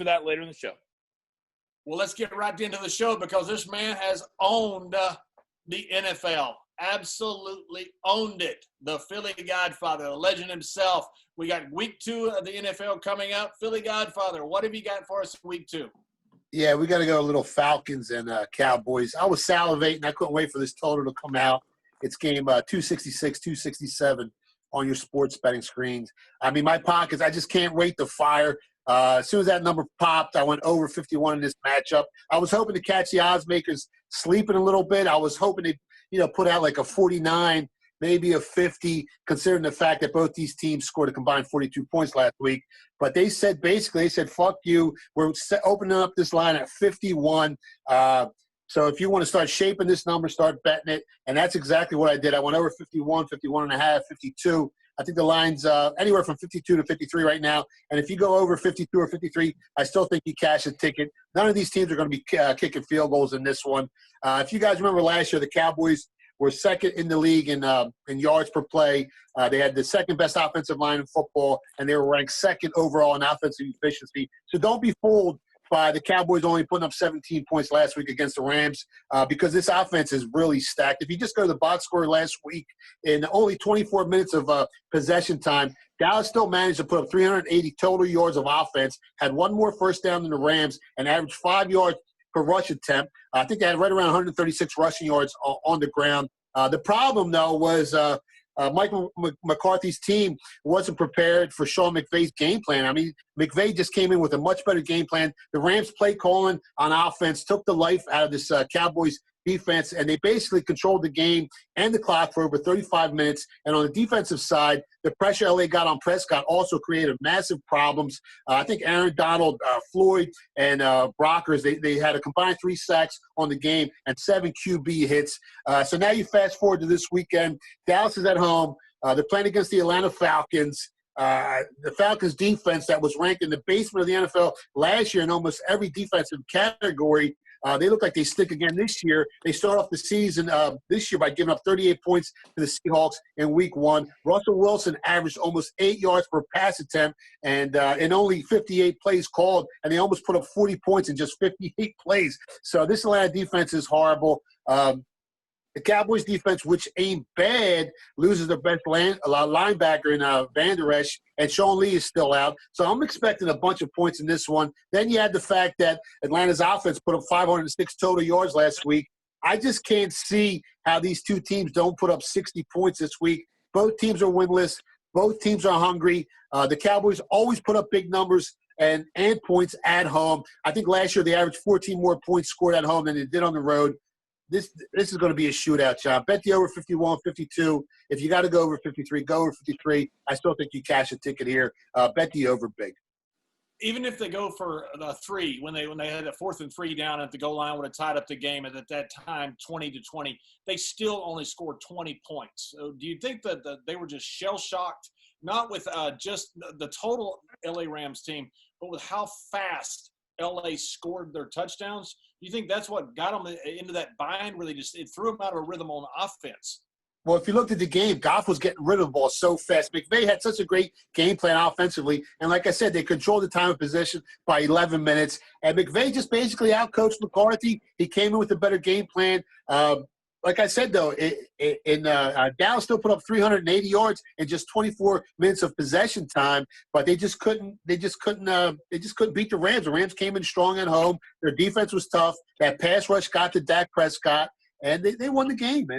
for that later in the show. Well, let's get right into the show because this man has owned the NFL. Absolutely owned it. The Philly Godfather, the legend himself. We got week 2 of the NFL coming up. Philly Godfather, what have you got for us in week 2? Yeah, we got to go a little Falcons and Cowboys. I was salivating. I couldn't wait for this total to come out. It's game 266, 267 on your sports betting screens. I mean, my pockets, I just can't wait to fire. As soon as that number popped, I went over 51 in this matchup. I was hoping to catch the odds makers sleeping a little bit. I was hoping to, put out like a 49, maybe a 50, considering the fact that both these teams scored a combined 42 points last week. But they said, fuck you. We're opening up this line at 51. So if you want to start shaping this number, start betting it. And that's exactly what I did. I went over 51, 51 and a half, 52. I think the line's anywhere from 52 to 53 right now. And if you go over 52 or 53, I still think you cash a ticket. None of these teams are going to be kicking field goals in this one. If you guys remember last year, the Cowboys were second in the league in yards per play. They had the second best offensive line in football, and they were ranked second overall in offensive efficiency. So don't be fooled by the Cowboys only putting up 17 points last week against the Rams because this offense is really stacked. If you just go to the box score last week, in only 24 minutes of possession time, Dallas still managed to put up 380 total yards of offense, had one more first down than the Rams, and averaged 5 yards per rush attempt. I think they had right around 136 rushing yards on the ground. The problem, though, was Mike McCarthy's team wasn't prepared for Sean McVay's game plan. I mean, McVay just came in with a much better game plan. The Rams' play calling on offense took the life out of this Cowboys defense, and they basically controlled the game and the clock for over 35 minutes. And on the defensive side, the pressure LA got on Prescott also created massive problems. I think Aaron Donald, Floyd, and Brockers, they had a combined 3 sacks on the game and 7 QB hits. So now you fast forward to this weekend. Dallas is at home. They're playing against the Atlanta Falcons. The Falcons defense that was ranked in the basement of the NFL last year in almost every defensive category. They look like they stick again this year. They start off the season this year by giving up 38 points to the Seahawks in week 1. Russell Wilson averaged almost 8 yards per pass attempt and in only 58 plays called, and they almost put up 40 points in just 58 plays. So this Atlanta defense is horrible. The Cowboys defense, which ain't bad, loses their best linebacker in Van Der Esch, and Sean Lee is still out. So I'm expecting a bunch of points in this one. Then you had the fact that Atlanta's offense put up 506 total yards last week. I just can't see how these two teams don't put up 60 points this week. Both teams are winless. Both teams are hungry. The Cowboys always put up big numbers and points at home. I think last year they averaged 14 more points scored at home than they did on the road. This is going to be a shootout, John. Bet the over 51, 52. If you got to go over 53, go over 53. I still think you cash a ticket here. Bet the over big. Even if they go for the 3, when they had a 4th and 3 down at the goal line, would have tied up the game, and at that time 20-20, they still only scored 20 points. So do you think that they were just shell shocked, not with just the total LA Rams team, but with how fast LA scored their touchdowns? Do you think that's what got them into that bind where it threw them out of a rhythm on offense? Well, if you looked at the game, Goff was getting rid of the ball so fast. McVay had such a great game plan offensively. And like I said, they controlled the time of possession by 11 minutes. And McVay just basically outcoached McCarthy. He came in with a better game plan. Like I said, though, Dallas still put up 380 yards in just 24 minutes of possession time, but they just couldn't beat the Rams. The Rams came in strong at home. Their defense was tough. That pass rush got to Dak Prescott, and they won the game, man.